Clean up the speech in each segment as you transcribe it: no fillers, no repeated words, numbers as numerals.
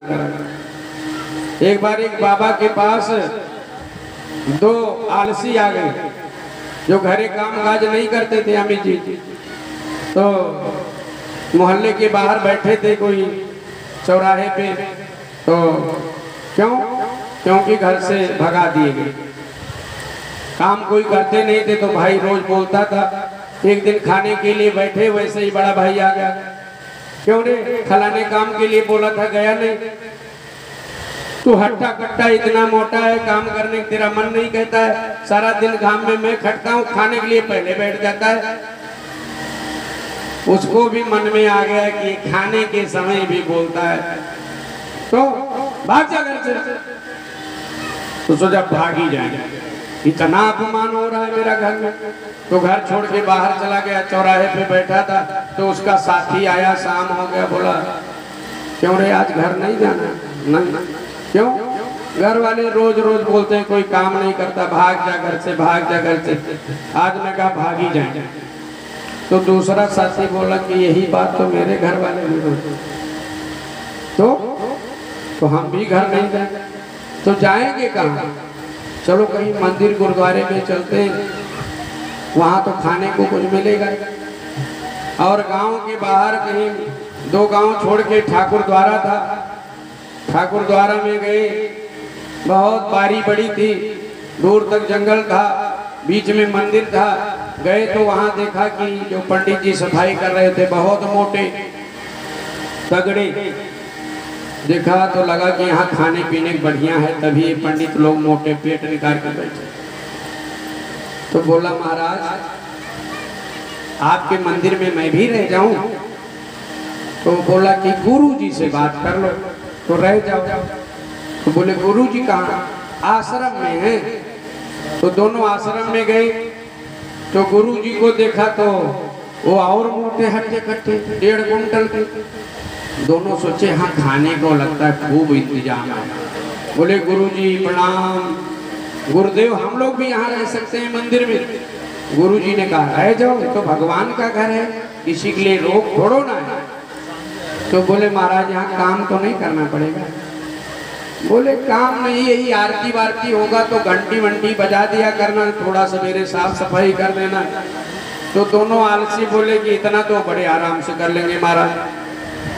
एक बार एक बाबा के पास दो आलसी आ गए जो घरे काम काज नहीं करते थे। अमित जी तो मोहल्ले के बाहर बैठे थे कोई चौराहे पे, तो क्योंकि घर से भगा दिए गए, काम कोई करते नहीं थे। तो भाई रोज बोलता था, एक दिन खाने के लिए बैठे वैसे ही बड़ा भाई आ गया, क्यों रे खलाने काम के लिए बोला था गया नहीं, तू हट्टा कट्टा इतना मोटा है, काम करने का तेरा मन नहीं कहता है, सारा दिन काम में मैं खटता हूँ, खाने के लिए पहले बैठ जाता है। उसको भी मन में आ गया कि खाने के समय भी बोलता है, तो भाग जा घर से। तो सोचा भाग ही जाए, इतना अपमान हो रहा है मेरा घर में। तो घर छोड़ के बाहर चला गया, चौराहे पे बैठा था तो उसका साथी आया, शाम हो गया, बोला क्यों रे आज घर नहीं जाना? नहीं। क्यों? घर वाले रोज रोज बोलते हैं कोई काम नहीं करता, भाग जा घर से, भाग जा घर से। आज मैं कहा भाग ही जाए। तो दूसरा साथी बोला कि यही बात तो मेरे घर वाले भी बोलते, तो हम भी घर नहीं जाए, तो जाएंगे कहाँ? चलो कहीं मंदिर गुरुद्वारे में चलते हैं, वहाँ तो खाने को कुछ मिलेगा। और गांव के बाहर कहीं 2 गांव छोड़ के ठाकुर द्वारा था, ठाकुर द्वारा में गए, बहुत बारी बड़ी थी, दूर तक जंगल था, बीच में मंदिर था। गए तो वहाँ देखा कि जो पंडित जी सफाई कर रहे थे बहुत मोटे तगड़े, देखा तो लगा कि यहाँ खाने पीने बढ़िया है, तभी ये पंडित लोग मोटे पेट निकाल कर बैठे। तो बोला महाराज आपके मंदिर में मैं भी रह जाऊं? तो बोला कि गुरु जी से बात कर लो तो रह जाओ। तो बोले गुरु जी कहाँ? आश्रम में है। तो दोनों आश्रम में गए तो गुरु जी को देखा तो वो और मोटे हट्टे कट्टे 1.5 कुंटल के। दोनों सोचे हाँ खाने को लगता है खूब इंतजाम है। बोले गुरु जी प्रणाम, गुरुदेव हम लोग भी यहाँ रह सकते हैं मंदिर में? गुरु जी ने कहा रह जाओ, तो भगवान का घर है, किसी के लिए रोक थोड़ो ना है। तो बोले महाराज यहाँ काम तो नहीं करना पड़ेगा? बोले काम नहीं, यही आरती वारती होगा तो घंटी वंटी बजा दिया करना, थोड़ा सवेरे साफ सफाई कर देना। तो दोनों आलसी बोले कि इतना तो बड़े आराम से कर लेंगे महाराज,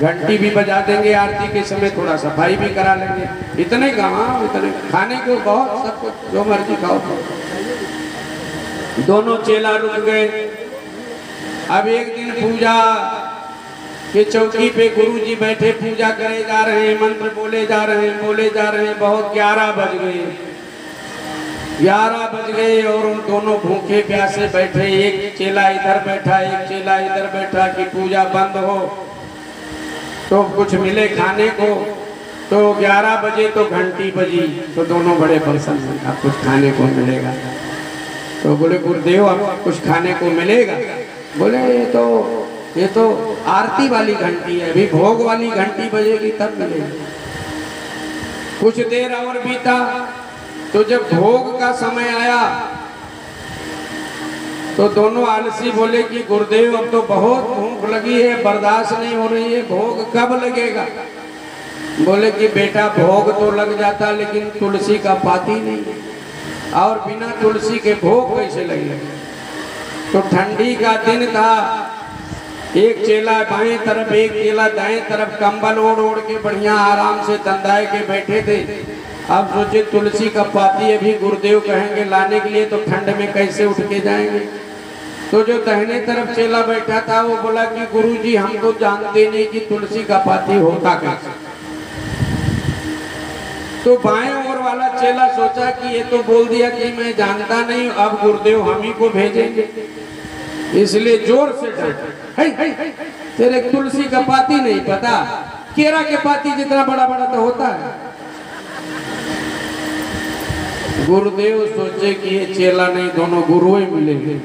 घंटी भी बजा देंगे आरती के समय, थोड़ा सफाई भी करा लेंगे, इतने गाँव इतने खाने को बहुत, सब कुछ जो मर्जी खाओ। दोनों चेला रुक गए। अब एक दिन पूजा के चौकी पे गुरु जी बैठे पूजा करे जा रहे हैं, मंत्र बोले जा रहे हैं, बहुत 11 बज गए। 11 बज गए और उन दोनों भूखे प्यासे बैठे, एक चेला इधर बैठा, एक चेला इधर बैठा कि पूजा बंद हो तो कुछ मिले खाने को। तो 11 बजे तो घंटी बजी, तो दोनों बड़े परेशान हैं, अब कुछ खाने को मिलेगा? तो बोले गुरुदेव अब कुछ खाने को मिलेगा? बोले ये तो आरती वाली घंटी है, अभी भोग वाली घंटी बजेगी तब मिलेगी। कुछ देर और बीता तो जब भोग का समय आया तो दोनों आलसी बोले कि गुरुदेव अब तो बहुत भूख लगी है, बर्दाश्त नहीं हो रही है, भोग कब लगेगा? बोले कि बेटा भोग तो लग जाता लेकिन तुलसी का पाती नहीं, और बिना तुलसी के भोग कैसे लगेगा? तो ठंडी का दिन था, एक चेला बाएं तरफ एक चेला दाएं तरफ कंबल ओढ़ के बढ़िया आराम से तंदाए के बैठे थे। अब सोचे तुलसी का पाती अभी गुरुदेव कहेंगे लाने के लिए, तो ठंड में कैसे उठ के जाएंगे? तो जो दाहिने तरफ चेला बैठा था वो बोला कि गुरुजी हम तो जानते नहीं कि तुलसी का पाती होता कैसे। तो बाएं ओर वाला चेला सोचा कि ये तो बोल दिया कि मैं जानता नहीं, अब गुरुदेव हम ही को भेजेंगे, इसलिए जोर से डांटा, तेरे तुलसी का पाती नहीं पता? केरा के पाती जितना बड़ा बड़ा तो होता है। गुरुदेव सोचे कि ये चेला नहीं, दोनों गुरु ही मिलेंगे।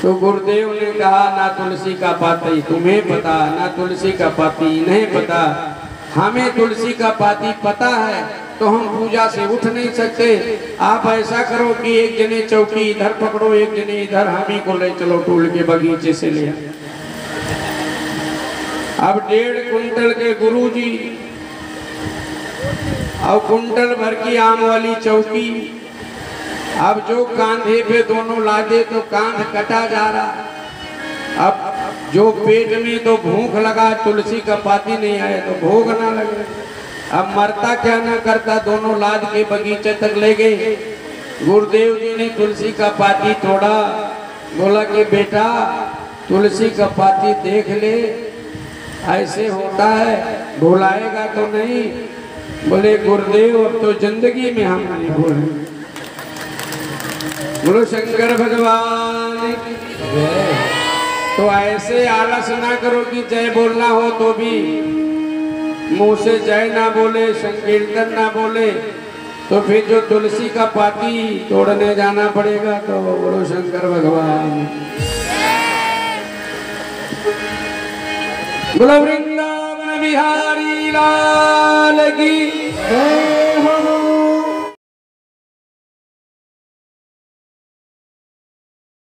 तो गुरुदेव ने कहा ना तुलसी का पाती तुम्हें पता, ना तुलसी का पाती इन्हें पता, हमें तुलसी का पाती पता है तो हम पूजा से उठ नहीं सकते। आप ऐसा करो कि एक जने चौकी इधर पकड़ो, एक जने इधर, हम ही को ले चलो टूल के बगीचे से ले। अब 1.5 कुंटल के गुरुजी और कुंटल भर की आम वाली चौकी। अब जो कांधे पे दोनों लादे तो कांध कटा जा रहा। अब जो पेट में तो भूख लगा, तुलसी का पाती नहीं आए तो भोग ना लगे। अब मरता क्या ना करता, दोनों लाद के बगीचे तक ले गए। गुरुदेव जी ने तुलसी का पाती तोड़ा, बोला कि बेटा तुलसी का पाती देख ले, ऐसे होता है, भुलाएगा तो नहीं। बोले गुरुदेव अब तो जिंदगी में हम नहीं भूलेंगे। बोलो शंकर भगवान। तो ऐसे आलस ना करो कि जय बोलना हो तो भी मुंह से जय ना बोले, संकीर्तन ना बोले, तो फिर जो तुलसी का पाती तोड़ने जाना पड़ेगा। तो बोलो शंकर भगवान। बोलो वृंदावन बिहारी लाल की।